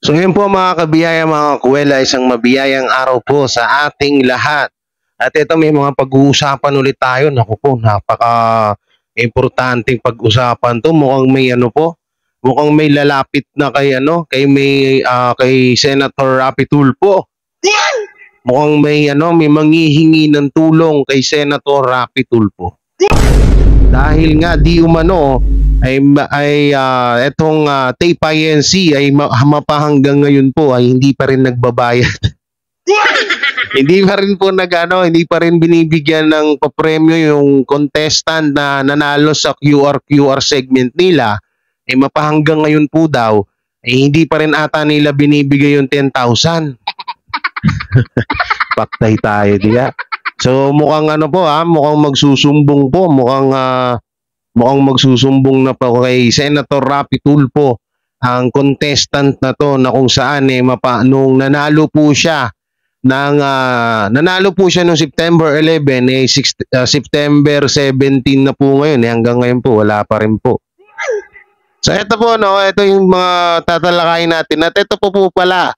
So yun po mga kabiyaya, mga kuwela, isang mabiyayang araw po sa ating lahat. At ito may mga pag-uusapan ulit tayo. Naku po, napaka-importanting pag-usapan to. Mukhang may ano po, mukhang may lalapit na kay kay Senator Rapi Tulfo. Mukhang may manghihingi ng tulong kay Senator Rapi Tulfo. Dahil nga di umano etong Tape INC ay mapahanggang ngayon po ay hindi pa rin nagbabayad. Hindi pa rin binibigyan ng papremyo yung contestant na nanalo sa QR segment nila. Ay mapahanggang ngayon po daw ay hindi pa rin ata nila binibigay yung 10,000. Paktay tayo diya. So mukhang mukhang magsusumbong po, mukhang magsusumbong na po kay Senator Rapi Tulfo ang contestant na to, na kung saan nung nanalo po siya noong September 11 September 17 na po ngayon, hanggang ngayon po wala pa rin po. So ito po ito yung mga tatalakayin natin at ito po pala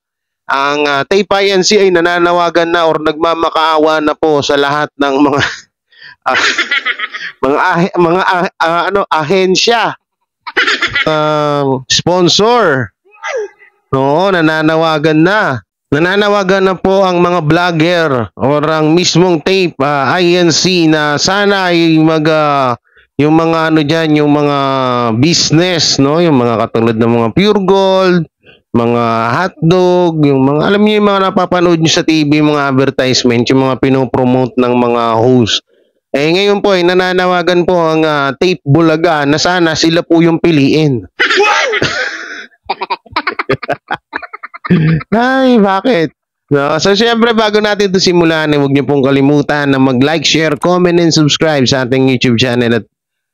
ang Tape INC ay nananawagan na or nagmamakaawa na po sa lahat ng ahensya, sponsor. Nananawagan na po ang mga vlogger or ang mismong Tape INC na sana ay yung mga yung mga business, yung mga katulad ng mga Pure Gold, mga hotdog, yung mga, alam niyo yung mga napapanood niyo sa TV, mga advertisement, yung mga pinopromote ng mga host. Ngayon po ay nananawagan po ang Tape Bulaga na sana sila po yung piliin. Ay, bakit? So syempre bago natin ito simulan, huwag niyo pong kalimutan na mag-like, share, comment, and subscribe sa ating YouTube channel at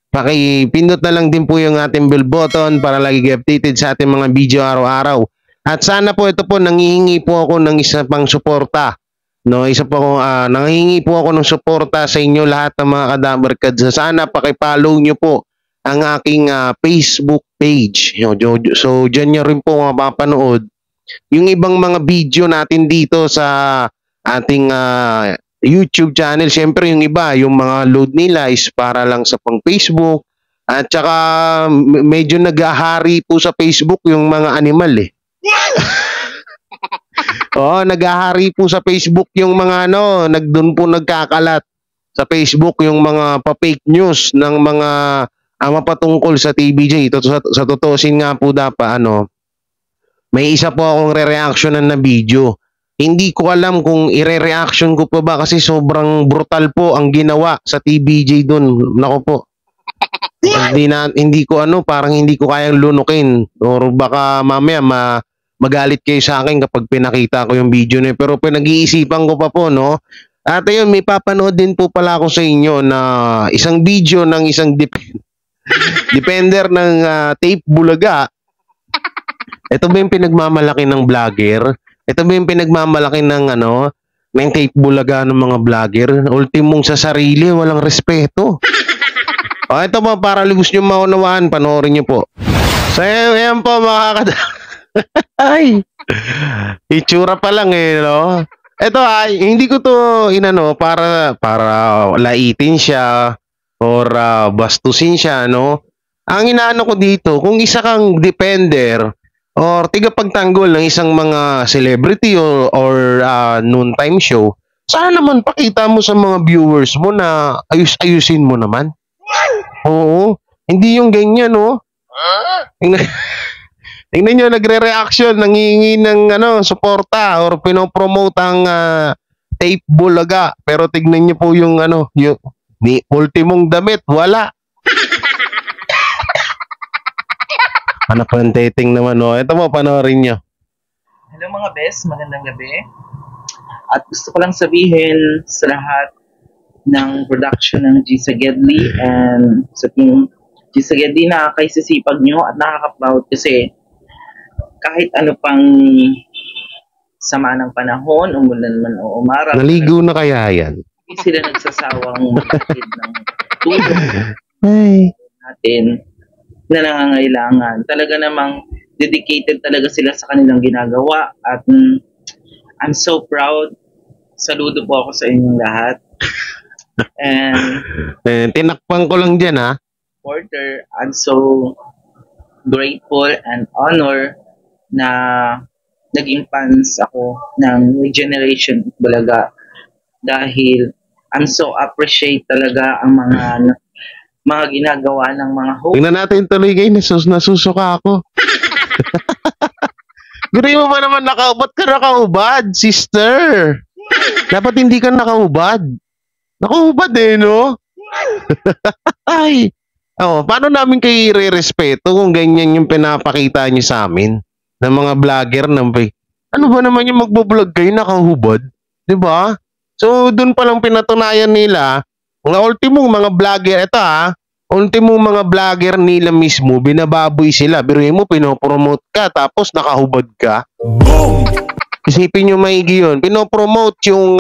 pakipindot na lang din po yung ating bell button para lagi kayo updated sa ating mga video araw-araw. At sana po ito po, nanghihingi po ako ng isa pang suporta. Nanghihingi po ako ng suporta sa inyo lahat ng mga kadabarkads. Sana pakipollow nyo po ang aking Facebook page. So dyan nyo rin po mapapanood yung ibang mga video natin dito sa ating YouTube channel. Siyempre yung iba, yung mga load nila is para lang sa pang Facebook. At saka medyo naghahari po sa Facebook yung mga animal naghahari po sa Facebook yung mga doon po nagkakalat sa Facebook yung mga pa-fake news ng mga mapatungkol sa TVJ. Sa tutusin nga po dapat may isa po akong re-reactionan na video. Hindi ko alam kung ire-reaction ko pa ba kasi sobrang brutal po ang ginawa sa TVJ doon. Nako po. Parang hindi ko kayang lunukin or baka mamaya magalit kayo sa akin kapag pinakita ko yung video niya. Pero pinag-iisipan ko pa po, At ayun, may papanood din po pala ako sa inyo na isang video ng isang depender ng Tape Bulaga. Ito ba yung pinagmamalaki ng vlogger? Ito ba yung pinagmamalaki ng Tape Bulaga ng mga vlogger? Ultimong sa sarili, walang respeto. Ito po, para lubos nyo maunawaan, panoorin nyo po. So, ayan po mga ay, itsura pa lang Ito hindi ko to para laitin siya or bastusin siya, Ang inaano ko dito, kung isa kang depender or tigapagtanggol ng isang mga celebrity or noontime show, sana naman pakita mo sa mga viewers mo na ayusin mo naman. Oo, hindi yung ganyan, Tingnan nyo, nagre-reaction, nangingi ng suporta or pinopromote ang Tape Bulaga. Pero tignan nyo po yung ni ultimong damit, wala. Panapantaiting naman, Ito mo, panoorin nyo. Hello mga best, magandang gabi. At gusto ko lang sabihin sa lahat ng production ng G Sagedli and sa team G Sagedli, nakakaisisipag nyo at nakaka-proud kasi kahit ano pang sama ng panahon, umulan man o umaraw. Naligo na kaya yan? Hindi sila nagsasawang maghatid ng tulong natin na nangangailangan. Talaga namang dedicated talaga sila sa kanilang ginagawa at I'm so proud. Saludo po ako sa inyong lahat. And Tinakpan ko lang dyan, ha? Porter, I'm so grateful and honor na naging fans ako ng Generation Bulaga dahil I'm so appreciate talaga ang mga ginagawa ng mga host. Tingnan natin tuloy kayo, nasusuka ako. Guri mo ba naman ba't ka nakaubad, sister? Dapat hindi ka nakaubad. Nakaubad no? Ay. Paano namin kayo i-respeto kung ganyan yung pinapakita niyo sa amin? Ng mga vlogger ano ba naman yung magbo-vlog kayo nakahubad? 'Di ba? So, doon pa lang pinatunayan nila, mga ultimong mga vlogger, ultimong mga vlogger nila mismo, binababoy sila. Biruin mo, pinopromote ka, tapos nakahubad ka. Boom! Isipin nyo maigi yun. Pinopromote yung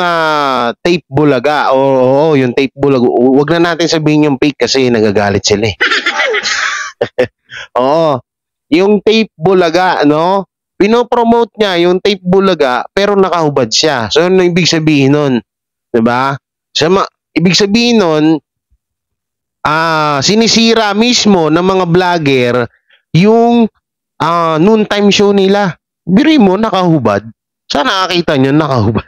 tape bulaga. Oo, yung tape bulaga. Huwag na natin sabihin yung fake kasi nagagalit sila eh. Oo. Yung tape bulaga, no? Pinopromote niya yung tape bulaga pero nakahubad siya. So, ano ibig sabihin nun? Diba? So, ibig sabihin nun, sinisira mismo ng mga vlogger yung noontime show nila. Biri mo, nakahubad. Sana nakakita nyo, nakahubad.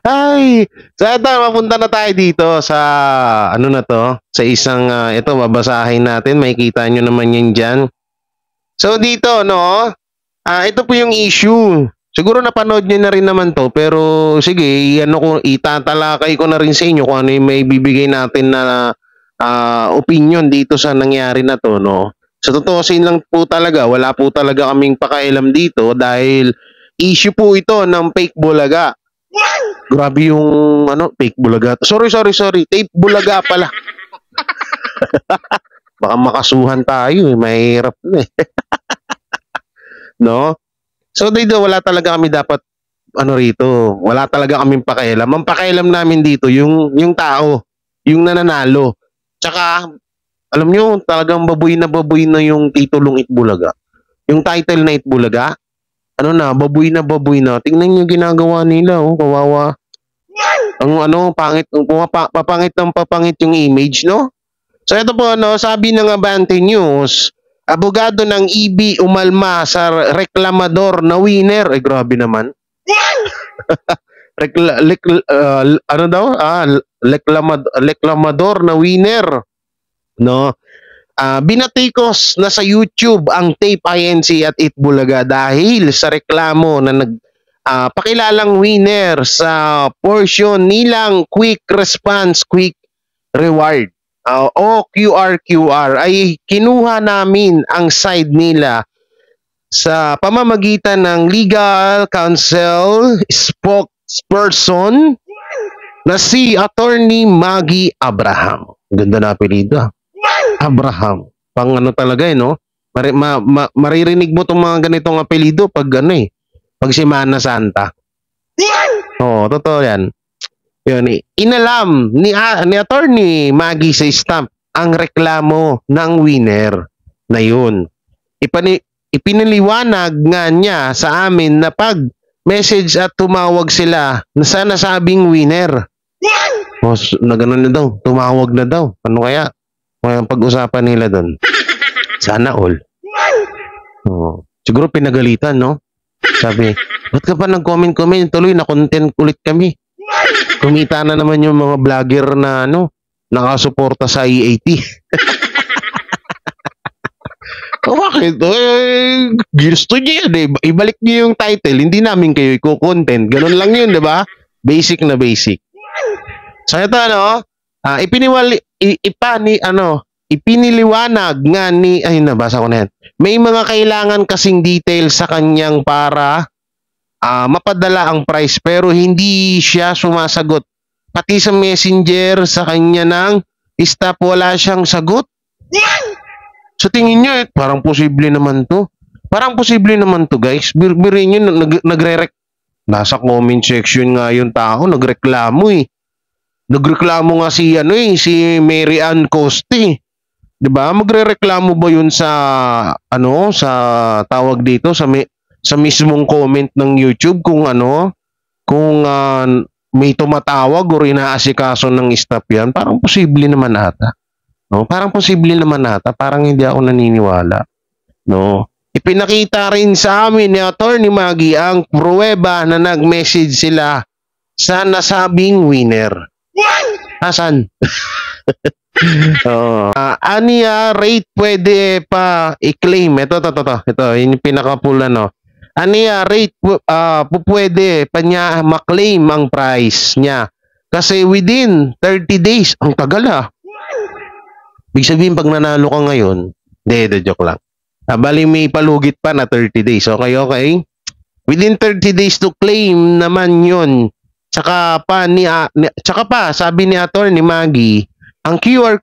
Ay, so ito, mapunta na tayo dito sa, sa isang, ito, babasahin natin, makikita nyo naman yan dyan. So dito, no, ito po yung issue. Siguro napanood nyo na rin naman to, pero sige, itatalakay ko na rin sa inyo kung ano yung may bibigay natin na opinion dito sa nangyari na to, no. Sa tutusin lang po talaga, wala po talaga kaming pakailam dito dahil issue po ito ng fake bulaga. Grabe yung fake bulaga. Sorry. Tape bulaga pala. Baka makasuhan tayo, mahirap na eh. No? So dito wala talaga kami dapat rito. Wala talaga kaming pakailam. Ang pakailam namin dito yung tao, yung nananalo. Tsaka alam nyo, talagang baboy na yung titulong Itbulaga. Yung title na Itbulaga, baboy na. Tingnan nyo yung ginagawa nila, kawawa. Ang pangit, papangit ng papangit yung image, no? So ito po, sabi ng Abante News, abogado ng EB umalma sa reklamador na winner. Eh, grabe naman. Reklamador na winner. No? Binatikos na sa YouTube ang Tape INC at Itbulaga dahil sa reklamo na pakilalang winner sa portion nilang Quick Response Quick Reward o QR ay kinuha namin ang side nila sa pamamagitan ng legal counsel spokesperson na si Attorney Maggie Abraham. Ganda na apelido. Abraham. Pang talaga no? Maririnig mo itong mga ganitong apelido pag pag Semana Santa. Oo, totoo yan. Yun, inalam ni Attorney Maggie sa stamp ang reklamo ng winner na yun. Ipinaliwanag nga niya sa amin na pag message at tumawag sila sa nasabing winner. Na gano'n na daw, tumawag na daw. Ano kaya? Kaya pag-usapan nila doon. Sana all. Siguro pinagalitan, no? Sabi, ba't ka pa nag-comment? Tuloy na content ulit kami. Kumita na naman yung mga vlogger na nakasuporta sa EAT. Bakit? Gusto niyo yan eh. Ibalik niyo yung title, hindi namin kayo i-content. Ganun lang yun, di ba? Basic na basic. So ito ipiniliwanag nga ni, nabasa ko na yan. May mga kailangan kasing detail sa kanyang para mapadala ang price pero hindi siya sumasagot. Pati sa messenger sa kanya ng stop wala siyang sagot. So tingin nyo parang posible naman to. Guys. Birin nyo, nasa comment section nga yung tao, nagreklamo eh. Nagreklamo nga si Mary Ann Coste. 'Di ba? Magrereklamo ba 'yun sa ano, sa tawag dito sa mismong comment ng YouTube kung ano, kung may tumatawag o inaasikaso ng staff 'yan? Parang posible naman ata. No? Parang posible naman ata, parang hindi ako naniniwala, no? Ipinakita rin sa amin ni Attorney Maggie ang pruweba na nag-message sila sa nasabing winner. Asan? Aniya rate pwede pa i-claim. Ito, yun yung pinakapula, no? Aniya rate pwede pa niya maklaim ang price niya. Kasi within 30 days, ang tagal Ibig sabihin, pag nanalo ka ngayon, hindi, joke lang. Bali may palugit pa na 30 days. Okay. Within 30 days to claim naman yun. Tsaka pa, sabi ni Attorney Maggie, ang QR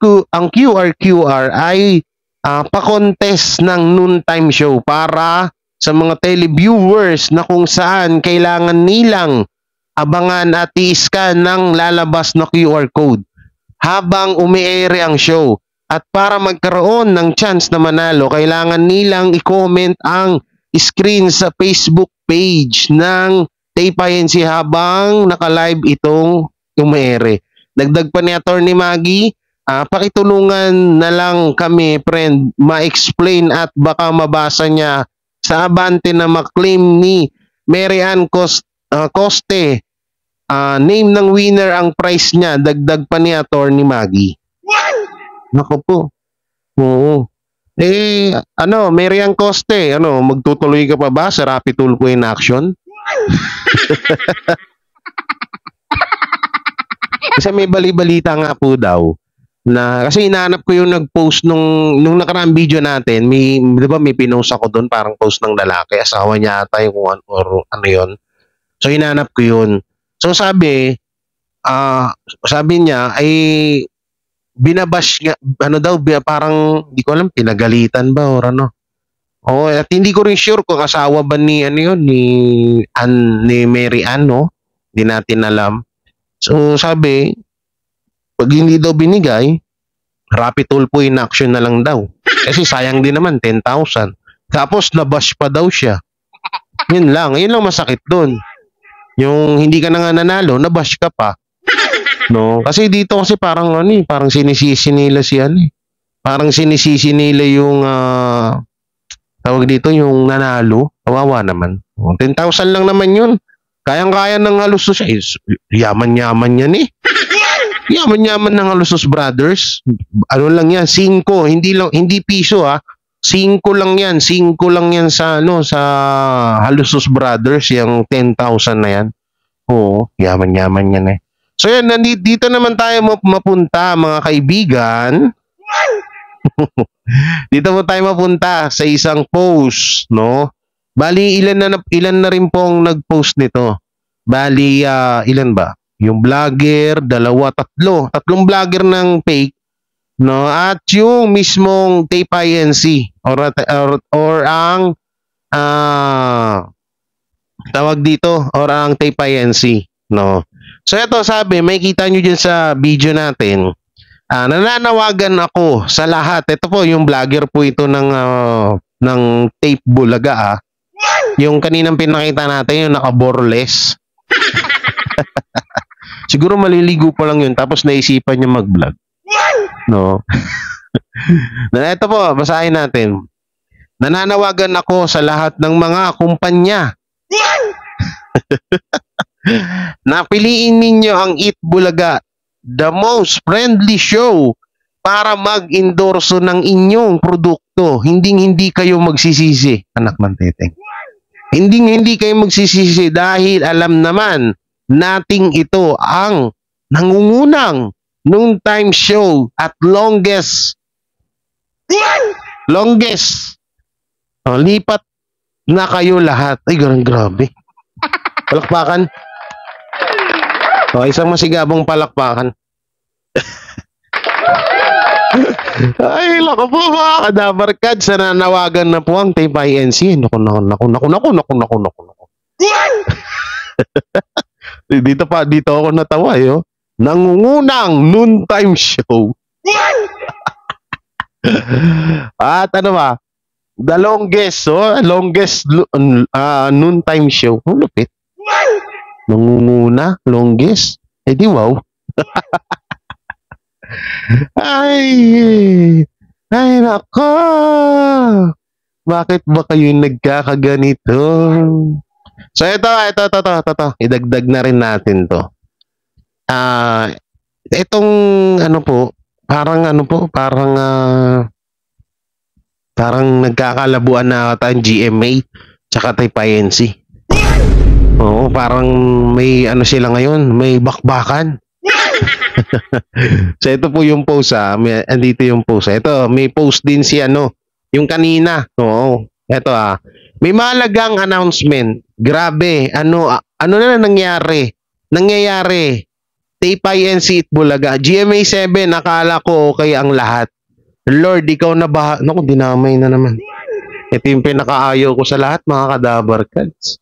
ay pa-contest ng noontime show para sa mga televiewers na kung saan kailangan nilang abangan at i-scan ng lalabas na QR code habang umi-air ang show. At para magkaroon ng chance na manalo, kailangan nilang i-comment ang screen sa Facebook page ng Tape INC habang naka-live itong umi-air. Dagdag pa ni Attorney Maggie, pakitulungan na lang kami, friend, ma-explain at baka mabasa niya sa abante na maklaim ni Mary Ann Coste. Name ng winner ang price niya, dagdag pa ni Attorney Maggie. Nako po. Oo. Mary Ann Coste, magtutuloy ka pa ba sa Rapid Tulpo in Action? Kasi may bali-balita nga po daw na kasi inaanap ko yung nag-post nung nakaraang video natin, may 'di ba may pinost ako doon, parang post ng lalaki, asawa niya ata yung or ano 'yon. So inaanap ko 'yun. So sabi niya ay binabash nga, parang di ko alam, pinagalitan ba or ano. At hindi ko rin sure kung asawa ba ni ni Mary Ann, no? Hindi natin alam. So sabi, pag hindi daw binigay, Rapid Tulpo in Action na lang daw. Kasi sayang din naman, 10,000. Tapos nabash pa daw siya. Yun lang masakit doon. Yung hindi ka na nga nanalo, nabash ka pa. No, kasi dito kasi parang parang sinisisi nila Parang sinisisi nila yung tawag dito yung nanalo. Kawawa naman. 10,000 lang naman yun. Kayang-kaya ng Halusos. Yaman-yaman yan eh. Yaman-yaman ng Halusos Brothers. Ano lang yan, 5, hindi piso 5 lang yan. 5 lang yan sa sa Halusos Brothers, yung 10,000 na yan. Oo, yaman-yaman yan eh. So yan, dito naman tayo mapunta, mga kaibigan. Dito mo tayo mapunta sa isang post, no? Bali, ilan na rin pong nag-post nito. Bali, ilan ba? Yung vlogger, 2, 3. 3 vlogger ng fake, no? At yung mismong Tape INC or ang tawag dito, or ang Tape INC, no? So ito sabi, may kita nyo dyan sa video natin, nananawagan ako sa lahat. Ito po, yung vlogger po ito ng Tape Bulaga Yung kaninang pinakita natin, yung naka-boreless. Siguro maliligo pa lang yun, tapos naisipan niya mag-vlog. No? Ito po, basahin natin. Nananawagan ako sa lahat ng mga kumpanya. Napiliin ninyo ang Eat Bulaga, the most friendly show para mag-endorso ng inyong produkto. Hindi kayo magsisisi, anak ng teteng. Hindi kayo magsisisi dahil alam naman nating ito ang nangungunang noontime show at longest. Lipat na kayo lahat. Ay, grabe. Palakpakan. Isang masigabong palakpakan. Ay, lako po mga kadabarkad, sa nanawagan na po ang Tape INC. Naku. Dito ako natawa, Nangungunang noontime show. At ano ba? The longest, noontime show. Ang lupit. Nangunguna, longest. Eh di wow. Ay, ay nako. Bakit ba kayo nagkakaganito? So ito. Idagdag na rin natin to. Itong ano po, parang nagkakalabuan na ata ang GMA tsaka Type INC. Oo, parang may ano sila ngayon, may bakbakan. So ito po yung post andito yung post. Ito, may post din si yung kanina. Oo. Ito may mahalagang announcement. Grabe, ano na nangyari? Tape INC Itbulaga. GMA 7, akala ko okay ang lahat. Lord, ikaw na ba? Naku, dinamay na naman. Ito yung pinakaayaw ko sa lahat, mga kadabar cards.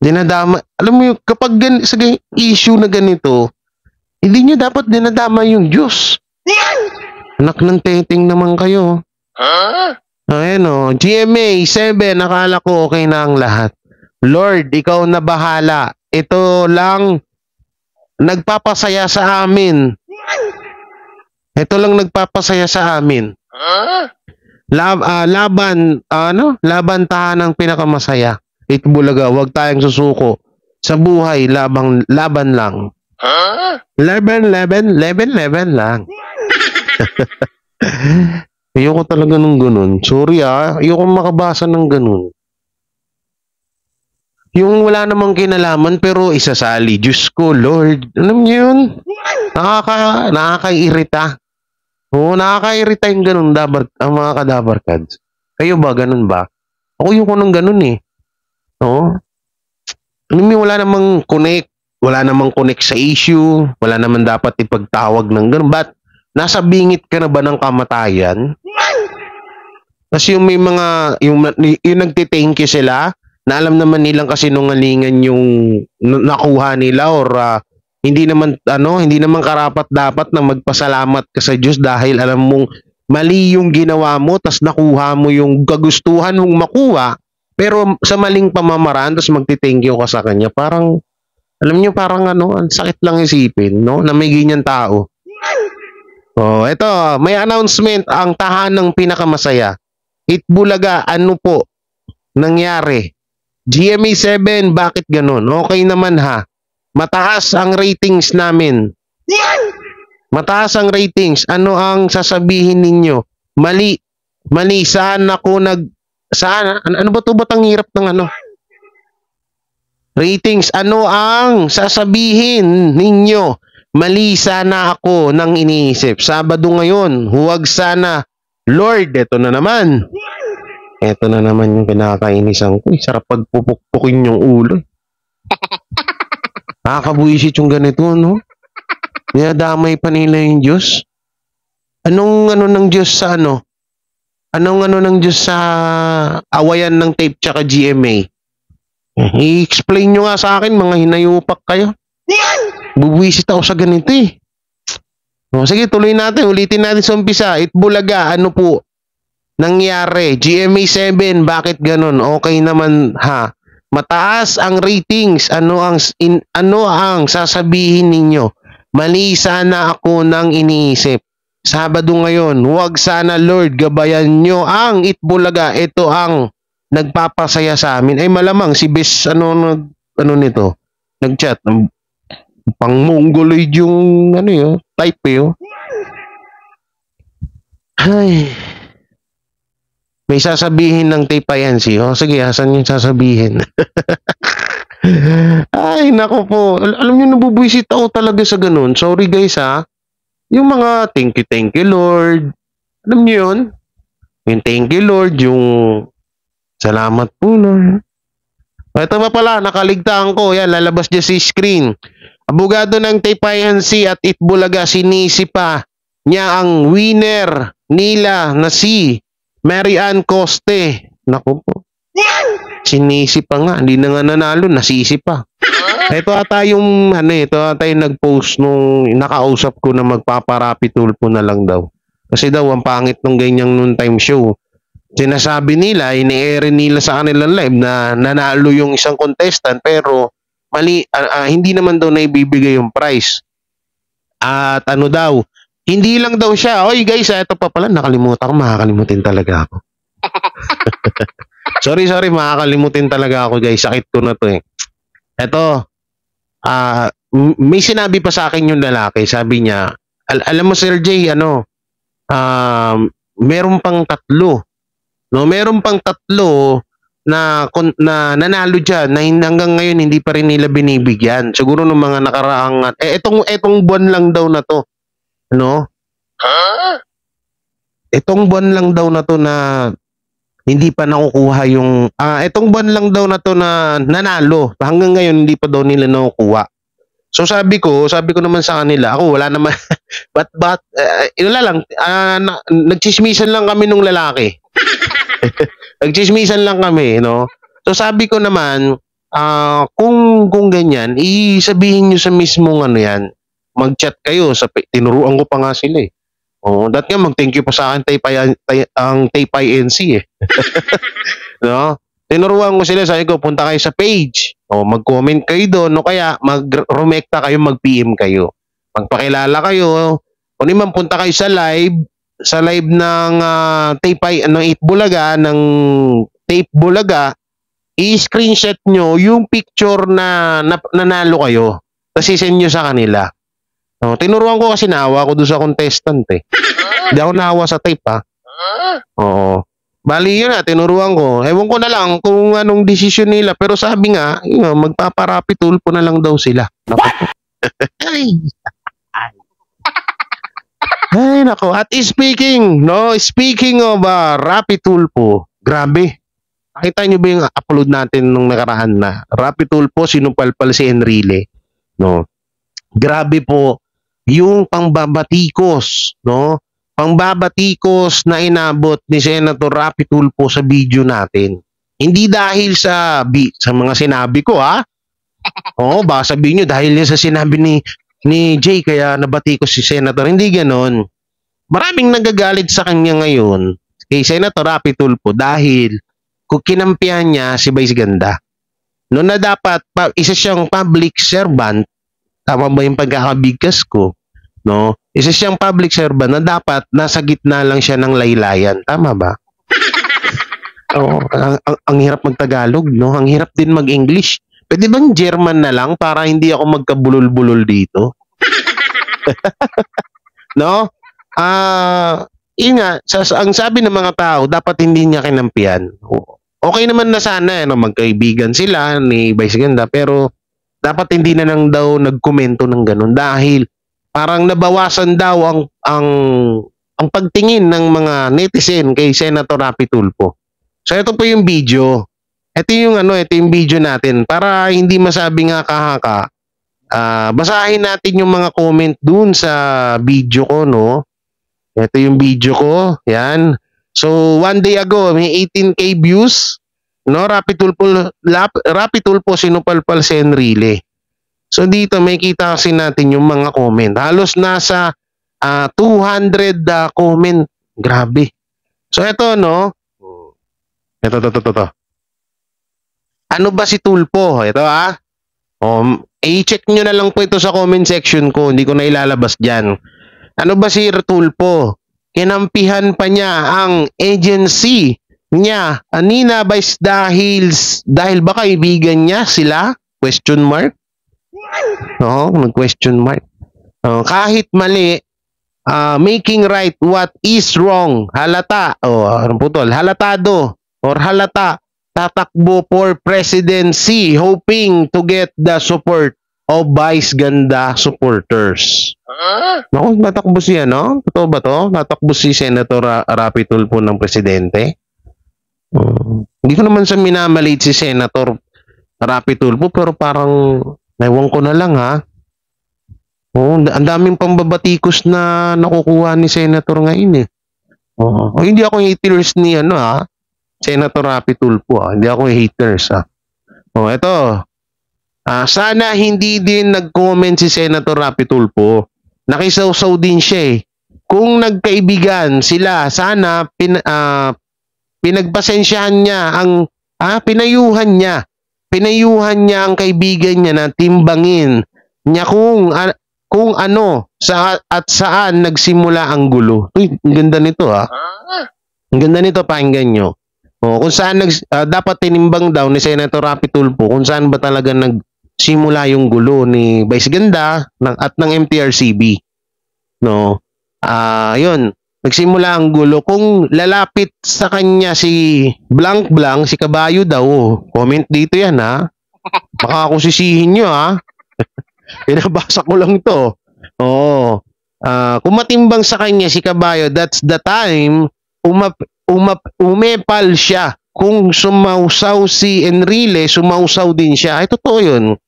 Dinadama. Alam mo yung, kapag sa issue na ganito, hindi nyo dapat dinadama yung Diyos. Anak ng teting naman kayo. Ayan GMA 7, akala ko okay na ang lahat. Lord, ikaw na bahala. Ito lang nagpapasaya sa amin. Laban tahan ng pinakamasaya. Itbulaga, wag tayong susuko. Sa buhay, laban lang. Laban lang. Ayoko talaga ng ganun. Sorry ayoko makabasa ng ganun. Yung wala namang kinalaman pero isasali. Diyos ko, Lord. Alam niyo yun? Nakakairita. Oo, nakakairita yung ganun, ang mga kadabar cards. Kayo ba, ganun ba? Ako yung ng ganun eh. Oo. Alam niyo, wala namang connect sa issue. Wala naman dapat ipagtawag ng ganun. But, nasa bingit ka na ba ng kamatayan? Kasi yung may mga, yung nagtithank you sila, na alam naman nilang kasinungalingan yung nakuha nila or hindi naman karapat dapat na magpasalamat ka sa Diyos dahil alam mong mali yung ginawa mo tas nakuha mo yung kagustuhan mong makuha pero sa maling pamamaraan tas magti-thank you ka sa kanya. Parang alam niyo parang ang sakit lang isipin na may ganyan tao. Oh, ito, may announcement ang tahanang pinakamasaya. Itbulaga, ano po nangyari? GMA 7, bakit ganun? Okay naman mataas ang ratings namin. Mataas ang ratings. Ano ang sasabihin ninyo? Mali. Saan ako saan? Ano ba ito? Ba't ang hirap ng ratings. Ano ang sasabihin ninyo? Mali sana ako nang iniisip. Sabado ngayon. Huwag sana. Lord, ito na naman. Ito na naman yung pinakainisan ko. Sarap pagpupukpukin yung ulo. Nakakabuisit yung ganito, no? Dinadamay pa nila yung Diyos. Anong ng Diyos sa Anong ng Diyos sa awayan ng tape tsaka GMA? I-explain nyo nga sa akin, mga hinayupak kayo. Bubuisit ako sa ganito eh. Sige, tuloy natin. Ulitin natin sa umpisa. Itbulaga, ano po nangyari? GMA 7, bakit ganun? Okay naman mataas ang ratings. Ano ang sasabihin ninyo? Mali sana ako nang iniisip. Sabado ngayon, huwag sana Lord gabayan nyo ang Itbulaga. Ito ang nagpapasaya sa amin. Ay malamang si Bes nito nag-chat. Pang mongoloid yung type yun. Ay. May sasabihin ng tape INC. Sige, asan yung sasabihin? Ay, nako po. Alam nyo, nabubuisit ako talaga sa ganun. Sorry guys Yung mga thank you Lord. Alam nyo yun? Yung thank you Lord, yung salamat po Lord. Ito pa pala, nakaligtaan ko. Yan, lalabas dyan si screen. Abogado ng tape INC at Itbulaga, sinisi pa niya ang winner nila na si Mary Ann Coste. Naku po. Sinisi pa nga. Hindi na nga nanalo. Nasisi pa. Ito ata yung nag-post nung nakausap ko na magpaparapi tulpo na lang daw. Kasi daw, ang pangit nung ganyang noontime show. Sinasabi nila, ini-air nila sa kanilang live na nanalo yung isang contestant pero mali, hindi naman daw naibibigay yung prize. At ano daw, hindi lang daw siya. Oy guys, ito pa pala, nakalimutan ko, makakalimutin talaga ako. sorry, makakalimutin talaga ako guys. Sakit ko na to eh. Ito, may sinabi pa sa akin yung lalaki. Sabi niya, alam mo Sir J, meron pang tatlo. No, meron pang tatlo na nanalo diyan na hanggang ngayon hindi pa rin nila binibigyan. Siguro ng mga nakaraang etong buwan lang daw na to. No? Etong buwan lang daw na to na hindi pa nakukuha yung etong buwan lang daw na to na nanalo. Hanggang ngayon hindi pa daw nila nakukuha. So sabi ko naman sa kanila, ako wala naman but wala lang nagchismisan lang kami nung lalaki. Nagchismisan lang kami, no? So sabi ko naman, kung ganyan, isabihin nyo sa mismong ano yan, mag-chat kayo, tinuruan ko pa nga sila eh. Oh, that nga mag-thank you pa sa akin ang Taypay NC eh. No? Tinuruan ko sila, sabi ko, punta kayo sa page. O, mag-comment kayo doon, no? Kaya mag-rumekta kayo, mag-PM kayo. Magpakilala kayo. O naman, punta kayo sa live ng Taypay, ng 8 Bulaga, ng Tape Bulaga, i-screenshot nyo yung picture na nanalo kayo. Tapos isend nyo sa kanila. O, tinuruan ko kasi naawa ko doon sa contestant eh. Hindi ako naawa sa tape ha. Oo. Bali yun na, tinuruan ko. Ewan ko na lang kung anong desisyon nila. Pero sabi nga, magpaparapi tulpo na lang daw sila. Ay, nako. At speaking of Rapi Tulpo, grabe. Nakita nyo ba yung upload natin nung nakaraan na Rapi Tulpo, sinupalpal si Enrile. No? Grabe po yung pangbabatikos, no? Pangbabatikos na inabot ni Senator Rapi Tulfo sa video natin. Hindi dahil sa mga sinabi ko, ha? Oo, baka sabihin nyo, dahil yan sa sinabi ni Jay, kaya nabatikos si Senator. Hindi ganon. Maraming nagagalit sa kanya ngayon kay Senator Rapi Tulfo dahil kung kinampihan niya si Vice Ganda. Noon na dapat, isa siyang public servant, tama ba yung pagkakabigkas ko? No? Isa siyang public servant na dapat nasa gitna lang siya ng laylayan. Tama ba? Oo, ang hirap magtagalog, no? Ang hirap din mag-English. Pwede bang German na lang para hindi ako magkabulol-bulol dito? No? Ang sabi ng mga tao, dapat hindi niya kinampihan. Okay naman na sana, magkaibigan sila ni Vice Ganda, pero dapat hindi na lang daw nagkomento ng ganun dahil parang nabawasan daw ang pagtingin ng mga netizen kay Senator Rapi Tulfo. So ito po yung video. Ito yung video natin para hindi masabi nga kahaka. Basahin natin yung mga comment dun sa video ko, no? Ito yung video ko. Yan. So one day ago, may 18K views, no? Rapi Tulfo sinupalpal si Enrile. So dito may kita kasi natin yung mga comment. Halos nasa 200 comment. Grabe. So ito, no? Ito. Ano ba si Tulfo? Ito i-check nyo na lang po ito sa comment section ko. Hindi ko na ilalabas dyan. Ano ba si Tulfo? Kinampihan pa niya ang agency niya. Anina Vice dahil ba kaibigan niya sila? Question mark? Oo, question mark. Kahit mali, making right what is wrong. Halata, halatado or halata, tatakbo for presidency hoping to get the support of Vice Ganda supporters. Naku, tatakbo siya, no? Totoo ba to? Tatakbo si Senator Rapi Tulfo ng presidente? Hindi ko naman sa minamalit si Senator Rapi Tulfo, pero parang ewan ko na lang, ha? Ang daming pambabatikos na nakukuha ni Senator ngayon eh. Hindi ako haters ni Senator Rapi Tulfo, ha? Hindi ako haters, ha? Ito. Sana hindi din nag-comment si Senator Rapi Tulfo. Nakisawsaw din siya eh. kung nagkaibigan sila, sana pinagpasensyahan niya pinayuhan niya ang kaibigan niya na timbangin niya kung ano at saan nagsimula ang gulo. Uy, ang ganda nito ha. Ang ganda nito, pakinggan nyo. Kung saan dapat tinimbang daw ni Senator Rapi Tulfo kung saan ba talaga nagsimula yung gulo ni Vice Ganda at ng MTRCB. No? Yun. Nagsimula ang gulo. Kung lalapit sa kanya si Blank Blank, si Kabayo daw, comment dito yan ha. Baka ako sisihin nyo ha. Pinabasa ko lang to. Kung matimbang sa kanya si Kabayo, that's the time umepal siya. Kung sumausaw si Enrile, sumausaw din siya. Ay, totoo yun.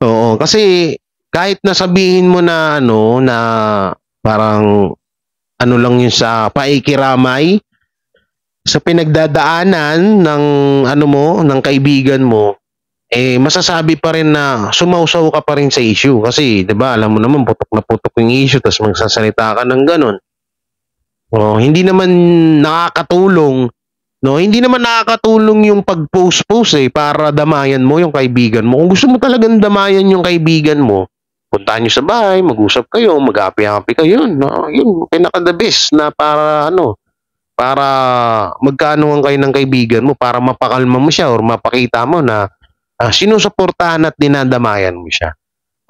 Oo, kasi kahit nasabihin mo na na parang lang yun sa paikiramay, sa pinagdadaanan ng ng kaibigan mo, masasabi pa rin na sumausaw ka pa rin sa issue. Kasi, 'di ba, alam mo naman putok na putok yung issue tapos magsasalita ka ng ganun. Hindi naman nakakatulong, no? Hindi naman nakakatulong yung pag-post para damayan mo yung kaibigan mo. Kung gusto mo talagang damayan yung kaibigan mo, puntahan nyo sa bahay, mag-usap kayo, mag-happy-happy kayo. No? Yun, pinaka-the best na para para magkaanuhan kayo ng kaibigan mo, para mapakalma mo siya or mapakita mo na sinusuportahan at dinadamayan mo siya.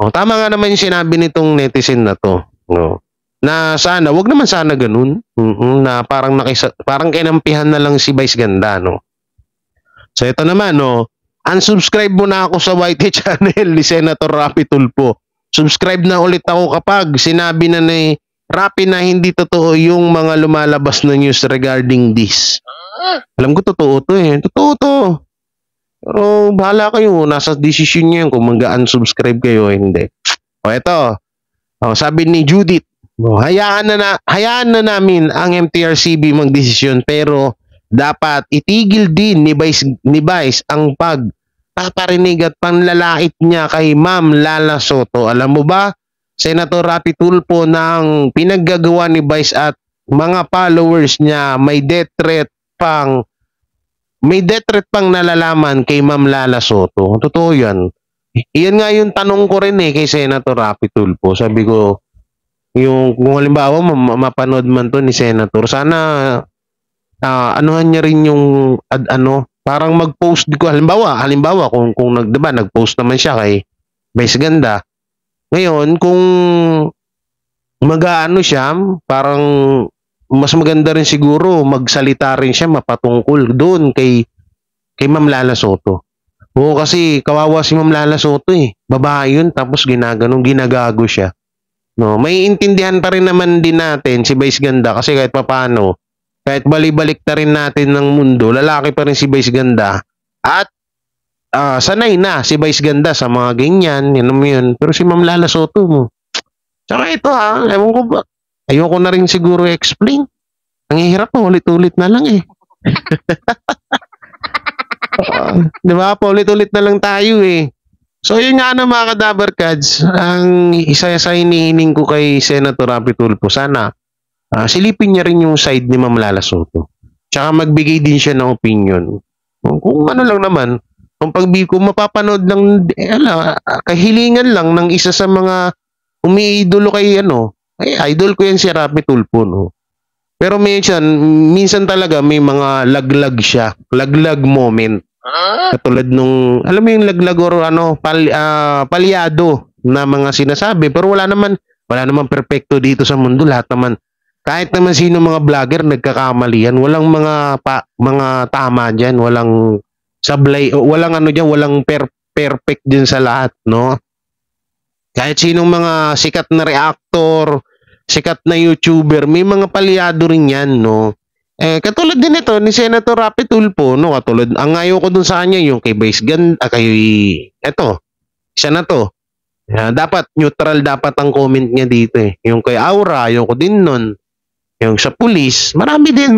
Tama nga naman yung sinabi nitong netizen na to. No? Na sana, wag naman sana ganun. Na parang kinampihan na lang si Vice Ganda, no? So ito naman, no, unsubscribe mo na ako sa YT channel ni Senator Rapi Tulfo. Subscribe na ulit ako kapag sinabi na ni Rapi na hindi totoo yung mga lumalabas na news regarding this. Alam ko totoo to eh. Totoo to. Pero bahala kayo, nasa decision niyo yun kung mag-unsubscribe kayo o hindi. Ito. Sabi ni Judith, hayaan na namin ang MTRCB magdesisyon pero dapat itigil din ni Vice ang pagpaparinig at panlalait niya kay Ma'am Lala Soto. Alam mo ba, Senator Rapi Tulfo, na ang pinaggagawa ni Vice at mga followers niya may death threat pang nalalaman kay Ma'am Lala Soto. Totoo yan. Iyan nga yung tanong ko rin kay Senator Rapi Tulfo. Sabi ko, kung halimbawa mapanood man to ni Senator, sana anuhan niya rin yung parang mag-post ko halimbawa kung diba, nag-post naman siya kay Vice Ganda. Ngayon, kung siya, parang mas maganda rin siguro magsalita rin siya mapatungkol doon kay Ma'am Lala Soto. Kasi kawawa si Ma'am Lala Soto babae yun, tapos ginagago siya. No, may intindihan pa rin naman din natin si Vice Ganda kasi kahit papaano, kahit balik na rin natin ng mundo, lalaki pa rin si Vice Ganda at sanay na si Vice Ganda sa mga ganyan, yun. Pero si Ma'am Lala Soto mo. Tsaka ito ewan ko ba, ayoko na rin siguro explain. Ang hirap mo, ulit-ulit na lang di ba? Ulit-ulit na lang tayo So yun nga mga Kadaver Cards, ang isa sa hinihiling ko kay Senator Rapi Tulfo, sana silipin niya rin yung side ni Ma'am Lala Soto. Tsaka magbigay din siya ng opinion. Kung ano lang naman, kung mapapanood ng kahilingan lang ng isa sa mga umiidolo kay idol ko yan si Rapi Tulfo, no. Pero minsan talaga may mga laglag siya, laglag moment. Katulad nung, alam mo yung laglag or palyado na mga sinasabi, pero wala naman perfecto dito sa mundo. Lahat naman, kahit naman sino mga vlogger nagkakamali yan, walang mga tama diyan, walang sablay, walang walang perfect din sa lahat, no? Kahit sinong mga sikat na reactor, sikat na YouTuber, may mga palyado rin yan, no? Katulad din ito ni Senator Rapi Tulfo, no? Katulad, ang ayaw ko dun sa kanya, yung kay Vice Ganda, siya na to. Dapat, neutral dapat ang comment niya dito Yung kay Aura, ayaw ko din nun. Yung sa pulis, marami din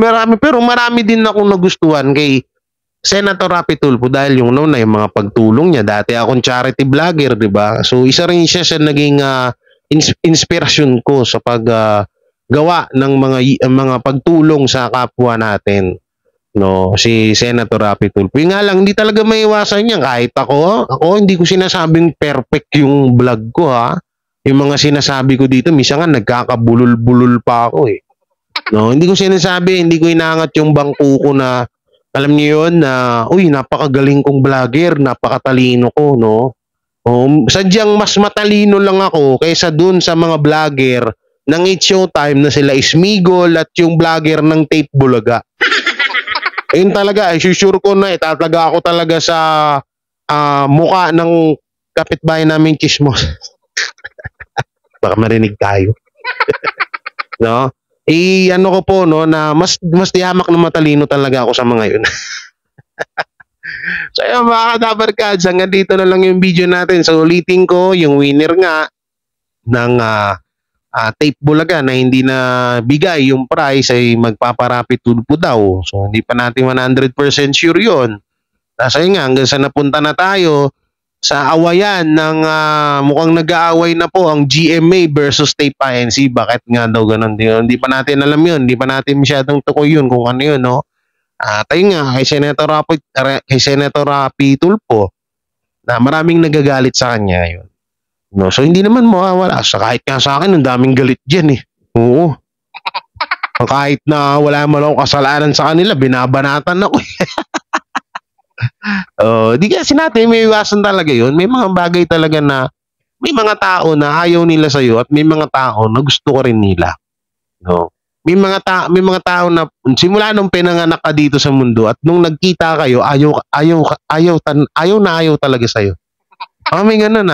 akong nagustuhan kay Senator Rapi Tulfo dahil yung mga pagtulong niya. Dati akong charity vlogger, di ba? So, isa rin siya sa naging inspirasyon ko sa gawa ng mga pagtulong sa kapwa natin. No, si Senator Rapi Tulfo. Yung nga lang, hindi talaga maiwasan yan. Kahit ako, hindi ko sinasabing perfect yung vlog ko, ha. Yung mga sinasabi ko dito, minsan nga nagkakabulol-bulol pa ako, eh. No, hindi ko sinasabi, hindi ko inaangat yung bangko ko na, alam niyo yun, na, uy, napakagaling kong vlogger, napakatalino ko, no. Sadyang mas matalino lang ako kaysa dun sa mga vlogger ng It's Showtime na sila Ismigol at yung vlogger ng Tape Bulaga. Ayun talaga, sure ko na itataga ako talaga sa mukha ng kapitbahay namin Chismos. Baka marinig tayo. No? Ano ko po, no, na mas tiyamak na matalino talaga ako sa mga yun. So ayun mga kadabarkads, hanggang dito na lang yung video natin. So ulitin ko, yung winner nga ng Tape Bulaga na hindi na bigay yung price ay magpaparapit tulpo daw. So hindi pa natin 100% sure yun. Kasi nga hanggang sa napunta na tayo sa awayan ng mukhang nag-aaway na po ang GMA versus Tape INC. Bakit nga daw ganun? Hindi pa natin alam yun. Hindi pa natin masyadong tukoy yun kung ano yun, no? Tayo nga kay Senator Rapi Tulfo na maraming nagagalit sa kanya yun. No, so hindi naman mawawala. So kahit nga sa akin, ang daming galit dyan eh. Oo. Kahit na wala man akong kasalanan sa kanila, binabanatan ako. Di kasi natin, may iwasan talaga yun. May mga bagay talaga na, may mga tao na ayaw nila sa'yo at may mga tao na gusto ko rin nila. No? May mga tao na simula nung pinanganak ka dito sa mundo at nung nagkita kayo, ayaw talaga sa'yo. May ganun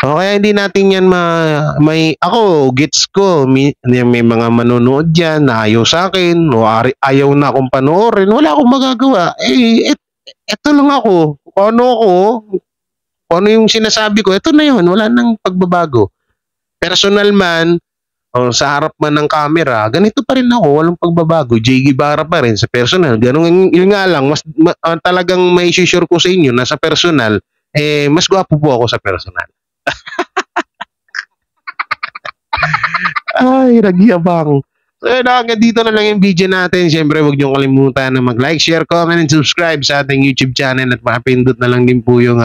kaya hindi natin yan ako, gets ko, may mga manonood dyan na ayaw sa akin, o ayaw na akong panoorin, wala akong magagawa. Eto lang ako. Kung ano yung sinasabi ko, eto na yun, wala nang pagbabago. Personal man, o sa harap man ng camera, ganito pa rin ako, walang pagbabago. Jay Guevara pa rin sa personal. Ganun, yun nga lang, talagang may sure ko sa inyo na sa personal, mas gwapo po ako sa personal. Ay, nagyabang. So, hanggang dito na lang yung video natin. Siyempre, huwag niyong kalimutan na mag-like, share, comment, and subscribe sa ating YouTube channel at makapindot na lang din po yung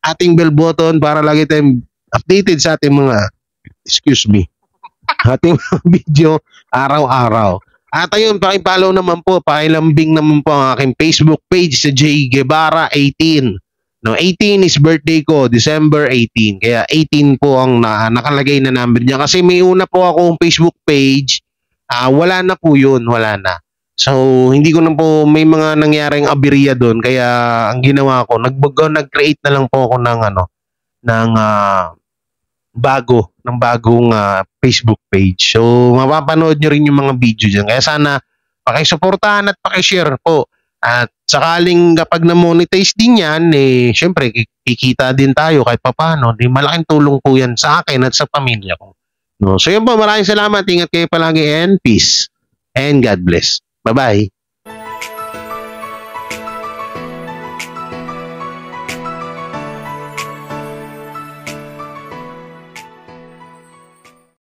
ating bell button para lagi tayong updated sa ating mga ating mga video araw-araw. At ayun, pakipollow naman po, pakilambing naman po ang aking Facebook page sa J. Guevara 18. No, 18 is birthday ko, December 18. Kaya 18 po ang nakalagay na number niya. Kasi may una po akong Facebook page, wala na po yun, wala na. So, hindi ko na po, may mga nangyaring aberya doon. Kaya ang ginawa ko, nag-create na lang po ako ng bagong Facebook page. So, mapapanood nyo rin yung mga video dyan. Kaya sana, pakisuportahan at pakishare po. At sakaling kapag na-monetize din yan, syempre, kikita din tayo kahit papano. Malaking tulong po yan sa akin at sa pamilya ko. No? So yun po, maraming salamat. Ingat kayo palagi and peace. And God bless. Bye-bye.